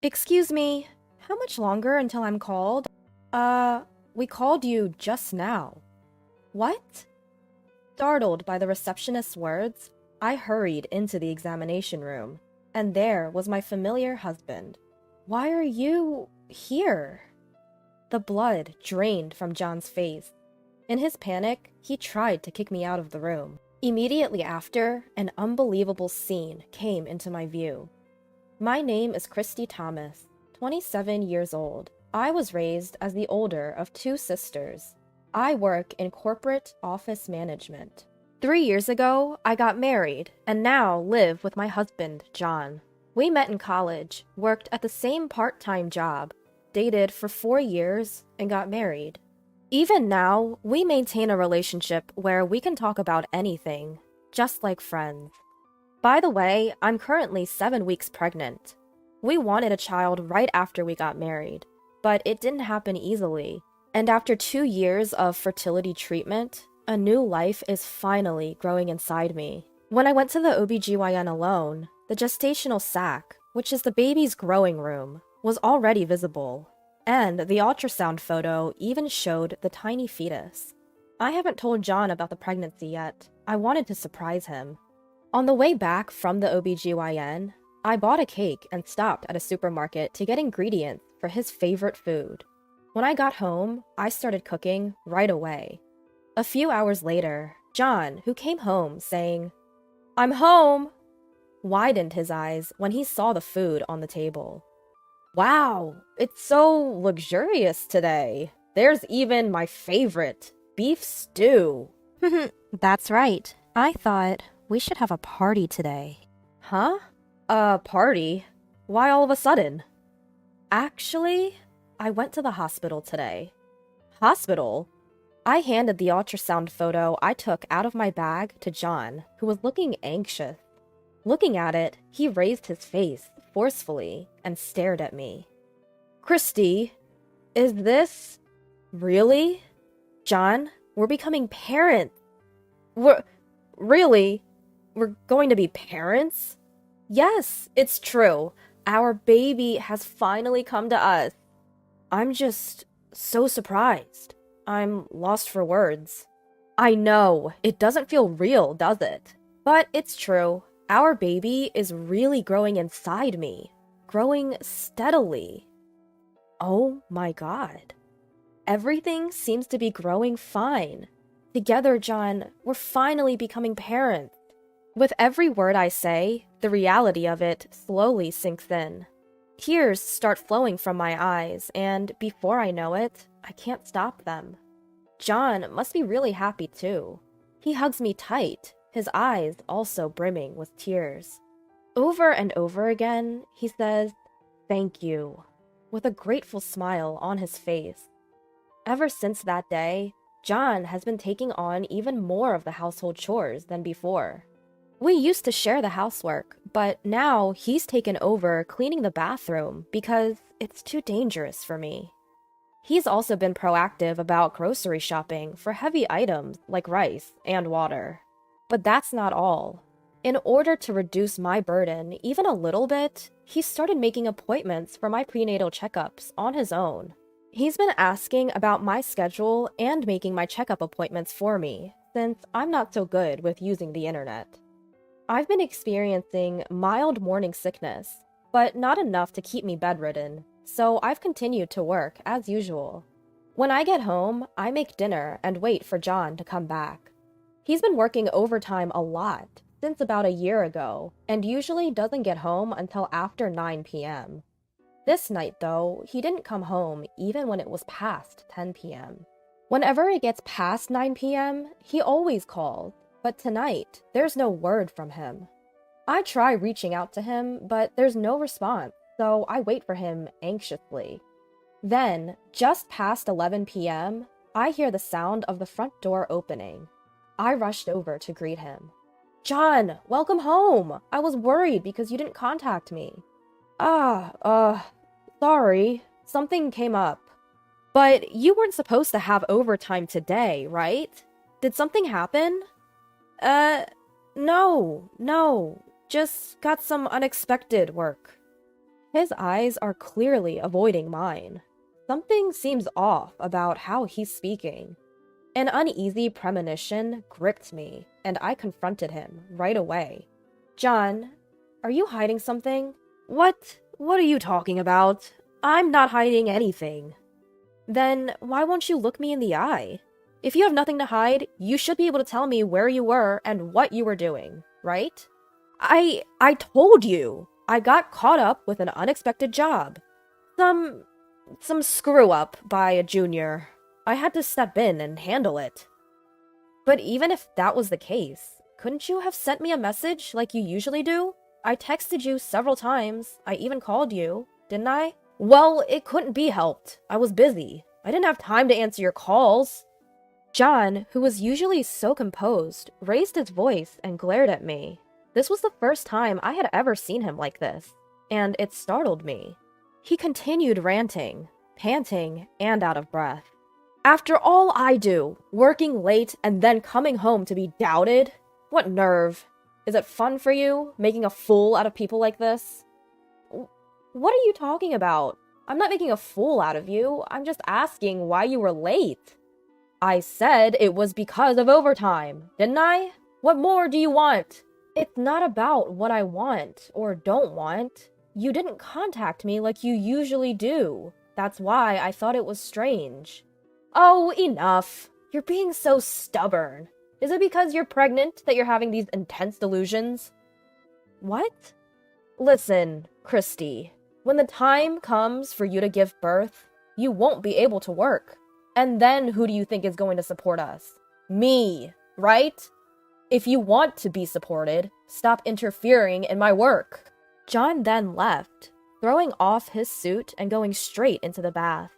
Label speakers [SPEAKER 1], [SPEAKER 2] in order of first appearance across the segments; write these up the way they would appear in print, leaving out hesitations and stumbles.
[SPEAKER 1] Excuse me, how much longer until I'm called? We called you just now. What? Startled by the receptionist's words, I hurried into the examination room, and there was my familiar husband. Why are you here? The blood drained from John's face. In his panic, he tried to kick me out of the room. Immediately after, an unbelievable scene came into my view. My name is Christy Thomas, 27 years old. I was raised as the older of two sisters. I work in corporate office management. 3 years ago, I got married and now live with my husband, John. We met in college, worked at the same part-time job, dated for 4 years, and got married. Even now, we maintain a relationship where we can talk about anything, just like friends. By the way, I'm currently 7 weeks pregnant. We wanted a child right after we got married, but it didn't happen easily. And after 2 years of fertility treatment, a new life is finally growing inside me. When I went to the OB-GYN alone, the gestational sac, which is the baby's growing room, was already visible. And the ultrasound photo even showed the tiny fetus. I haven't told John about the pregnancy yet. I wanted to surprise him. On the way back from the OB-GYN, I bought a cake and stopped at a supermarket to get ingredients for his favorite food. When I got home, I started cooking right away. A few hours later, John, who came home saying, "I'm home," widened his eyes when he saw the food on the table. Wow, it's so luxurious today. There's even my favorite, beef stew. That's right. I thought we should have a party today. Huh? A party? Why all of a sudden? Actually, I went to the hospital today. Hospital? I handed the ultrasound photo I took out of my bag to John, who was looking anxious. Looking at it, he raised his face forcefully and stared at me. Christy, is this really? John, we're becoming parents. Really? We're going to be parents? Yes, it's true. Our baby has finally come to us. I'm just so surprised. I'm lost for words. I know, it doesn't feel real, does it? But it's true. Our baby is really growing inside me. Growing steadily. Oh my God. Everything seems to be growing fine. Together, John, we're finally becoming parents. With every word I say, the reality of it slowly sinks in. Tears start flowing from my eyes, and before I know it, I can't stop them. John must be really happy too. He hugs me tight, his eyes also brimming with tears. Over and over again, he says, "Thank you," with a grateful smile on his face. Ever since that day, John has been taking on even more of the household chores than before. We used to share the housework, but now he's taken over cleaning the bathroom because it's too dangerous for me. He's also been proactive about grocery shopping for heavy items like rice and water. But that's not all. In order to reduce my burden even a little bit, he started making appointments for my prenatal checkups on his own. He's been asking about my schedule and making my checkup appointments for me, since I'm not so good with using the internet. I've been experiencing mild morning sickness, but not enough to keep me bedridden, so I've continued to work as usual. When I get home, I make dinner and wait for John to come back. He's been working overtime a lot since about a year ago, and usually doesn't get home until after 9 p.m. This night, though, he didn't come home even when it was past 10 p.m. Whenever it gets past 9 p.m., he always calls, but tonight, there's no word from him. I try reaching out to him, but there's no response, so I wait for him anxiously. Then, just past 11 p.m., I hear the sound of the front door opening. I rushed over to greet him. "John, welcome home! I was worried because you didn't contact me." Sorry. Something came up. But you weren't supposed to have overtime today, right? Did something happen? No. Just got some unexpected work. His eyes are clearly avoiding mine. Something seems off about how he's speaking. An uneasy premonition gripped me, and I confronted him right away. John, are you hiding something? What? What are you talking about? I'm not hiding anything. Then why won't you look me in the eye? If you have nothing to hide, you should be able to tell me where you were and what you were doing, right? I told you. I got caught up with an unexpected job. Some screw up by a junior. I had to step in and handle it. But even if that was the case, couldn't you have sent me a message like you usually do? I texted you several times. I even called you, didn't I? Well, it couldn't be helped. I was busy. I didn't have time to answer your calls. John, who was usually so composed, raised his voice and glared at me. This was the first time I had ever seen him like this, and it startled me. He continued ranting, panting, and out of breath. After all I do, working late and then coming home to be doubted? What nerve. Is it fun for you, making a fool out of people like this? What are you talking about? I'm not making a fool out of you. I'm just asking why you were late. I said it was because of overtime, didn't I? What more do you want? It's not about what I want or don't want. You didn't contact me like you usually do. That's why I thought it was strange. Oh, enough. You're being so stubborn. Is it because you're pregnant that you're having these intense delusions? What? Listen, Christy, when the time comes for you to give birth, you won't be able to work. And then who do you think is going to support us? Me, right? If you want to be supported, stop interfering in my work. John then left, throwing off his suit and going straight into the bath,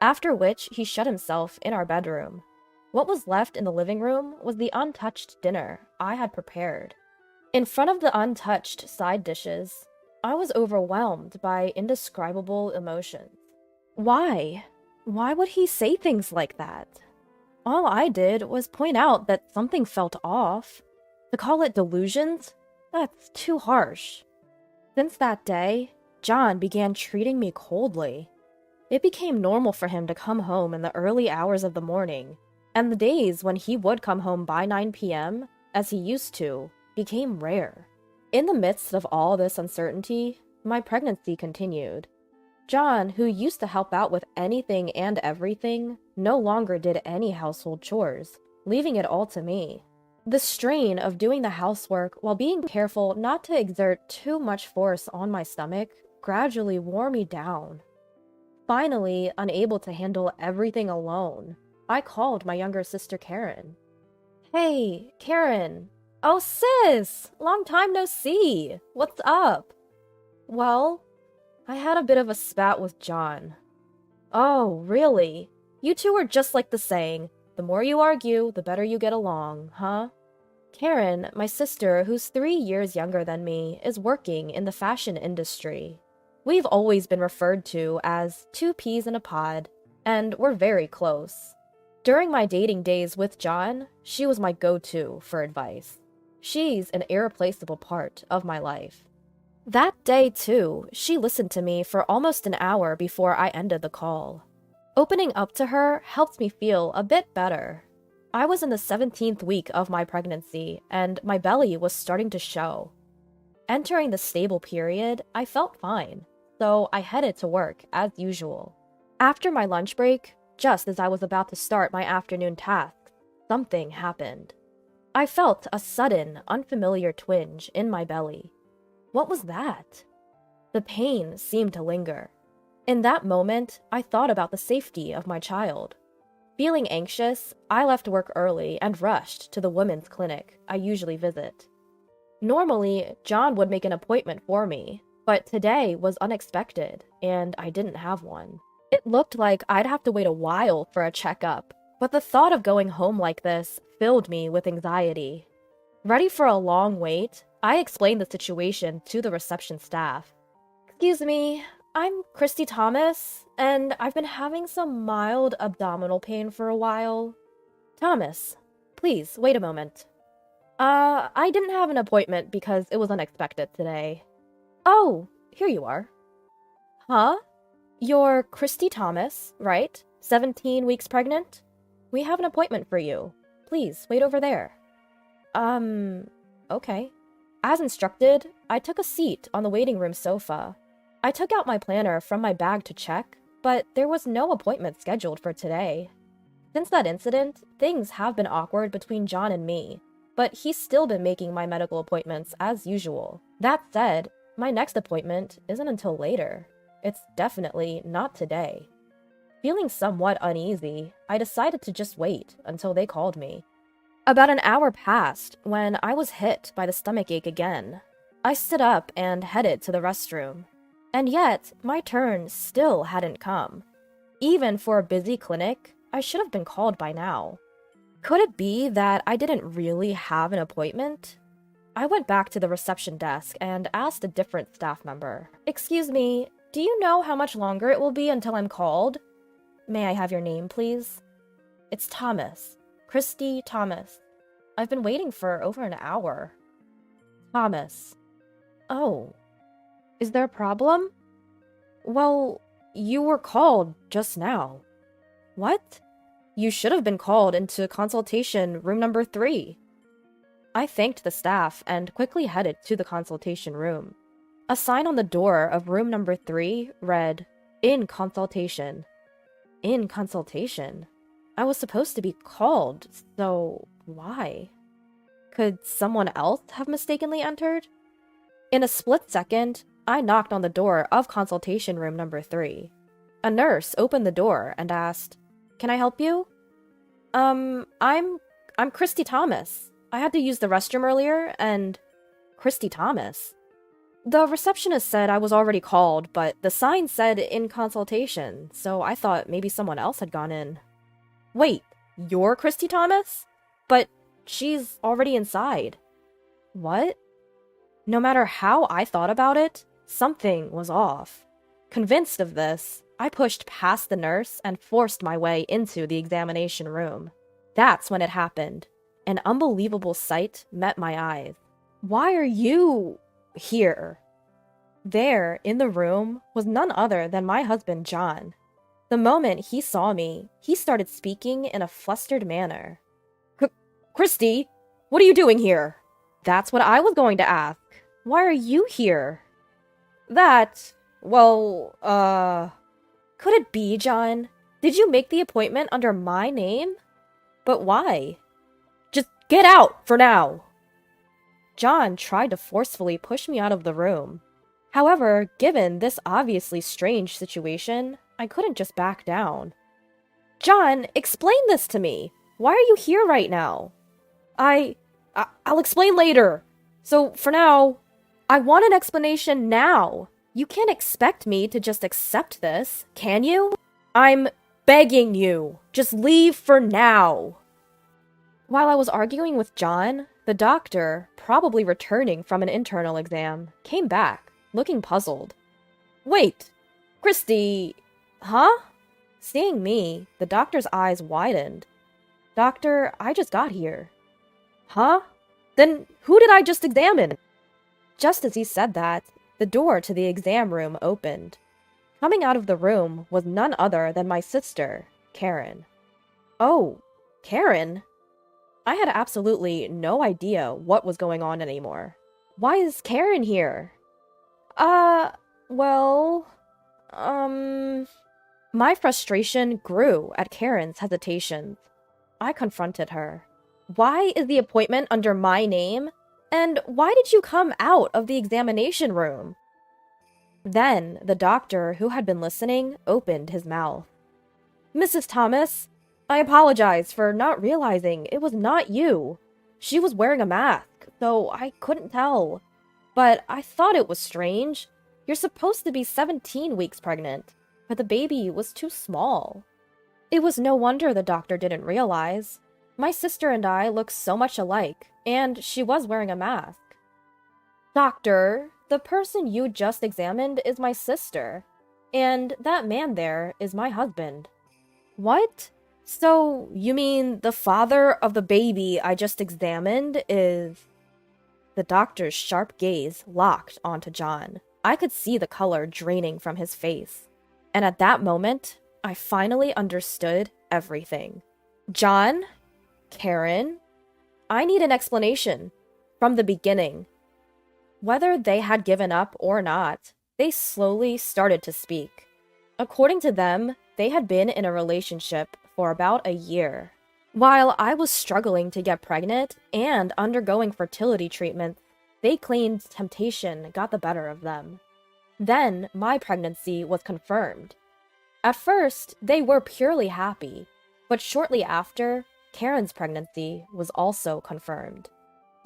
[SPEAKER 1] after which he shut himself in our bedroom. What was left in the living room was the untouched dinner I had prepared. In front of the untouched side dishes, I was overwhelmed by indescribable emotions. Why? Why would he say things like that? All I did was point out that something felt off. To call it delusions? That's too harsh. Since that day, John began treating me coldly. It became normal for him to come home in the early hours of the morning, and the days when he would come home by 9 p.m., as he used to, became rare. In the midst of all this uncertainty, my pregnancy continued. John, who used to help out with anything and everything, no longer did any household chores, leaving it all to me. The strain of doing the housework while being careful not to exert too much force on my stomach gradually wore me down. Finally, unable to handle everything alone, I called my younger sister Karen. Hey, Karen. Oh, sis! Long time no see. What's up? Well, I had a bit of a spat with John. Oh, really? You two are just like the saying, the more you argue, the better you get along, huh? Karen, my sister, who's 3 years younger than me, is working in the fashion industry. We've always been referred to as two peas in a pod, and we're very close. During my dating days with John, she was my go-to for advice. She's an irreplaceable part of my life. That day, too, she listened to me for almost an hour before I ended the call. Opening up to her helped me feel a bit better. I was in the 17th week of my pregnancy, and my belly was starting to show. Entering the stable period, I felt fine, so I headed to work as usual. After my lunch break, just as I was about to start my afternoon tasks, something happened. I felt a sudden, unfamiliar twinge in my belly. What was that? The pain seemed to linger. In that moment, I thought about the safety of my child. Feeling anxious, I left work early and rushed to the women's clinic I usually visit. Normally, John would make an appointment for me, but today was unexpected, and I didn't have one. It looked like I'd have to wait a while for a checkup, but the thought of going home like this filled me with anxiety. Ready for a long wait, I explained the situation to the reception staff. Excuse me, I'm Christy Thomas, and I've been having some mild abdominal pain for a while. Thomas, please, wait a moment. I didn't have an appointment because it was unexpected today. Oh, here you are. Huh? You're Christy Thomas, right? 17 weeks pregnant? We have an appointment for you. Please, wait over there. Okay. As instructed, I took a seat on the waiting room sofa. I took out my planner from my bag to check, but there was no appointment scheduled for today. Since that incident, things have been awkward between John and me, but he's still been making my medical appointments as usual. That said, my next appointment isn't until later. It's definitely not today. Feeling somewhat uneasy, I decided to just wait until they called me. About an hour passed when I was hit by the stomachache again. I stood up and headed to the restroom. And yet, my turn still hadn't come. Even for a busy clinic, I should have been called by now. Could it be that I didn't really have an appointment? I went back to the reception desk and asked a different staff member. "Excuse me, do you know how much longer it will be until I'm called? May I have your name, please?" "It's Thomas. Christy Thomas. I've been waiting for over an hour." "Thomas. Oh. Is there a problem?" "Well, you were called just now." "What? You should have been called into consultation room number 3. I thanked the staff and quickly headed to the consultation room. A sign on the door of room number 3 read, "In consultation." In consultation? I was supposed to be called, so why? Could someone else have mistakenly entered? In a split second, I knocked on the door of consultation room number 3. A nurse opened the door and asked, "Can I help you?" I'm Christy Thomas. I had to use the restroom earlier, and..." "Christy Thomas?" "The receptionist said I was already called, but the sign said in consultation, so I thought maybe someone else had gone in." "Wait, you're Christy Thomas? But she's already inside." "What?" No matter how I thought about it, something was off. Convinced of this, I pushed past the nurse and forced my way into the examination room. That's when it happened. An unbelievable sight met my eyes. "Why are you here?" There, in the room, was none other than my husband, John. The moment he saw me, he started speaking in a flustered manner. Christy, what are you doing here?" "That's what I was going to ask. Why are you here?" Could it be, John? Did you make the appointment under my name? But why?" "Just get out, for now!" John tried to forcefully push me out of the room. However, given this obviously strange situation, I couldn't just back down. "John, explain this to me. Why are you here right now?" I'll explain later. So, for now, I want an explanation now. You can't expect me to just accept this, can you? I'm begging you. Just leave for now." While I was arguing with John, the doctor, probably returning from an internal exam, came back, looking puzzled. "Wait, Christy, huh?" Seeing me, the doctor's eyes widened. "Doctor, I just got here." "Huh? Then who did I just examine?" Just as he said that, the door to the exam room opened. Coming out of the room was none other than my sister, Karen. Oh, Karen? I had absolutely no idea what was going on anymore. "Why is Karen here?" Well... My frustration grew at Karen's hesitations. I confronted her. "Why is the appointment under my name? And why did you come out of the examination room?" Then the doctor, who had been listening, opened his mouth. "Mrs. Thomas, I apologize for not realizing it was not you. She was wearing a mask, so I couldn't tell. But I thought it was strange. You're supposed to be 17 weeks pregnant, but the baby was too small." It was no wonder the doctor didn't realize. My sister and I look so much alike, and she was wearing a mask. "Doctor, the person you just examined is my sister, and that man there is my husband." "What? So, you mean the father of the baby I just examined is..." The doctor's sharp gaze locked onto John. I could see the color draining from his face. And at that moment, I finally understood everything. John? Karen? I need an explanation. From the beginning. Whether they had given up or not, they slowly started to speak. According to them, they had been in a relationship for about a year. While I was struggling to get pregnant and undergoing fertility treatments, they claimed temptation got the better of them. Then, my pregnancy was confirmed. At first, they were purely happy, but shortly after, Karen's pregnancy was also confirmed.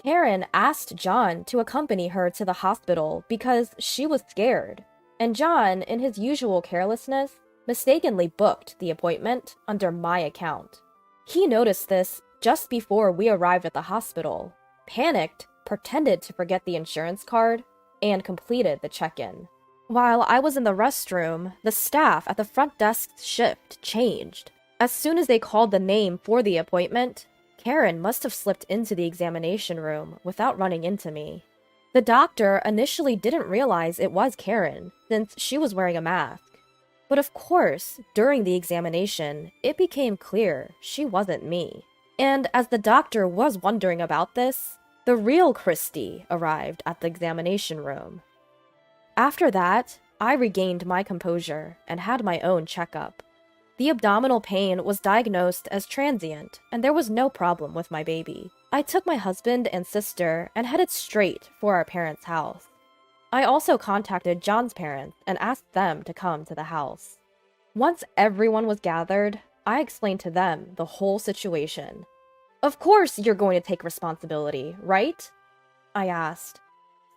[SPEAKER 1] Karen asked John to accompany her to the hospital because she was scared, and John, in his usual carelessness, mistakenly booked the appointment under my account. He noticed this just before we arrived at the hospital, panicked, pretended to forget the insurance card, and completed the check-in. While I was in the restroom, the staff at the front desk's shift changed. As soon as they called the name for the appointment, Karen must have slipped into the examination room without running into me. The doctor initially didn't realize it was Karen, since she was wearing a mask. But of course, during the examination, it became clear she wasn't me. And as the doctor was wondering about this, the real Christy arrived at the examination room. After that, I regained my composure and had my own checkup. The abdominal pain was diagnosed as transient, and there was no problem with my baby. I took my husband and sister and headed straight for our parents' house. I also contacted John's parents and asked them to come to the house. Once everyone was gathered, I explained to them the whole situation. "Of course you're going to take responsibility, right?" I asked.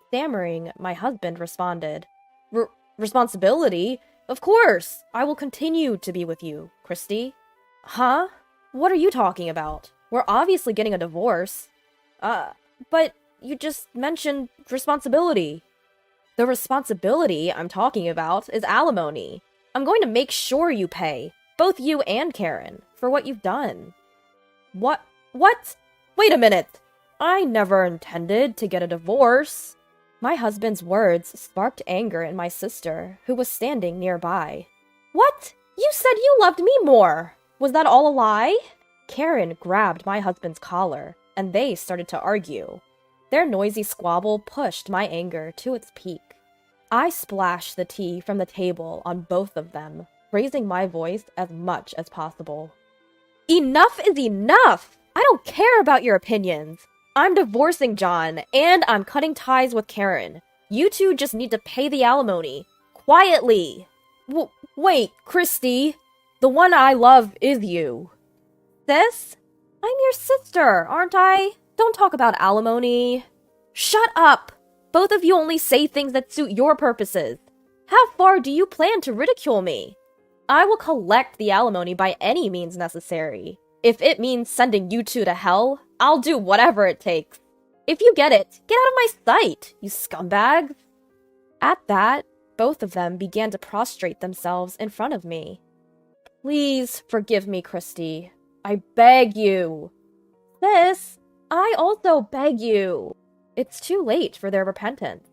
[SPEAKER 1] Stammering, my husband responded, Responsibility? Of course! I will continue to be with you, Christy." "Huh? What are you talking about? We're obviously getting a divorce." But you just mentioned responsibility." "The responsibility I'm talking about is alimony. I'm going to make sure you pay, both you and Karen, for what you've done." What? Wait a minute! I never intended to get a divorce." My husband's words sparked anger in my sister, who was standing nearby. "What? You said you loved me more! Was that all a lie?" Karen grabbed my husband's collar, and they started to argue. Their noisy squabble pushed my anger to its peak. I splashed the tea from the table on both of them, raising my voice as much as possible. "Enough is enough! I don't care about your opinions! I'm divorcing John, and I'm cutting ties with Karen. You two just need to pay the alimony. Quietly!" Wait, Christy! The one I love is you." "Sis? I'm your sister, aren't I? Don't talk about alimony." "Shut up! Both of you only say things that suit your purposes. How far do you plan to ridicule me? I will collect the alimony by any means necessary. If it means sending you two to hell, I'll do whatever it takes. If you get it, get out of my sight, you scumbags." At that, both of them began to prostrate themselves in front of me. "Please forgive me, Christy. I beg you." "Sis, I also beg you." It's too late for their repentance.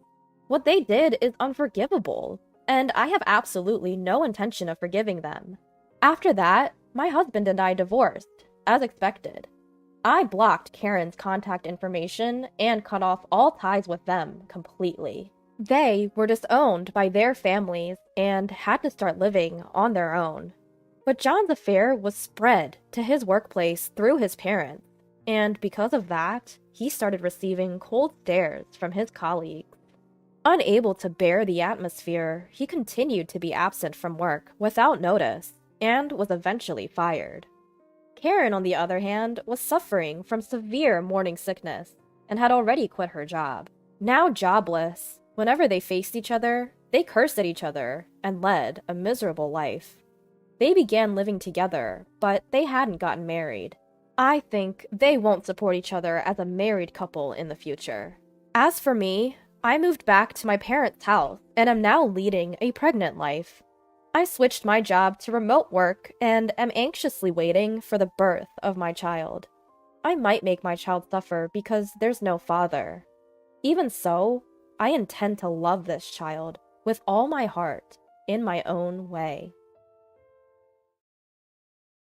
[SPEAKER 1] What they did is unforgivable, and I have absolutely no intention of forgiving them. After that, my husband and I divorced, as expected. I blocked Karen's contact information and cut off all ties with them completely. They were disowned by their families and had to start living on their own. But John's affair was spread to his workplace through his parents, and because of that, he started receiving cold stares from his colleagues. Unable to bear the atmosphere, he continued to be absent from work without notice, and was eventually fired. Karen, on the other hand, was suffering from severe morning sickness and had already quit her job. Now jobless, whenever they faced each other, they cursed at each other and led a miserable life. They began living together, but they hadn't gotten married. I think they won't support each other as a married couple in the future. As for me, I moved back to my parents' house and am now leading a pregnant life. I switched my job to remote work and am anxiously waiting for the birth of my child. I might make my child suffer because there's no father. Even so, I intend to love this child with all my heart, in my own way.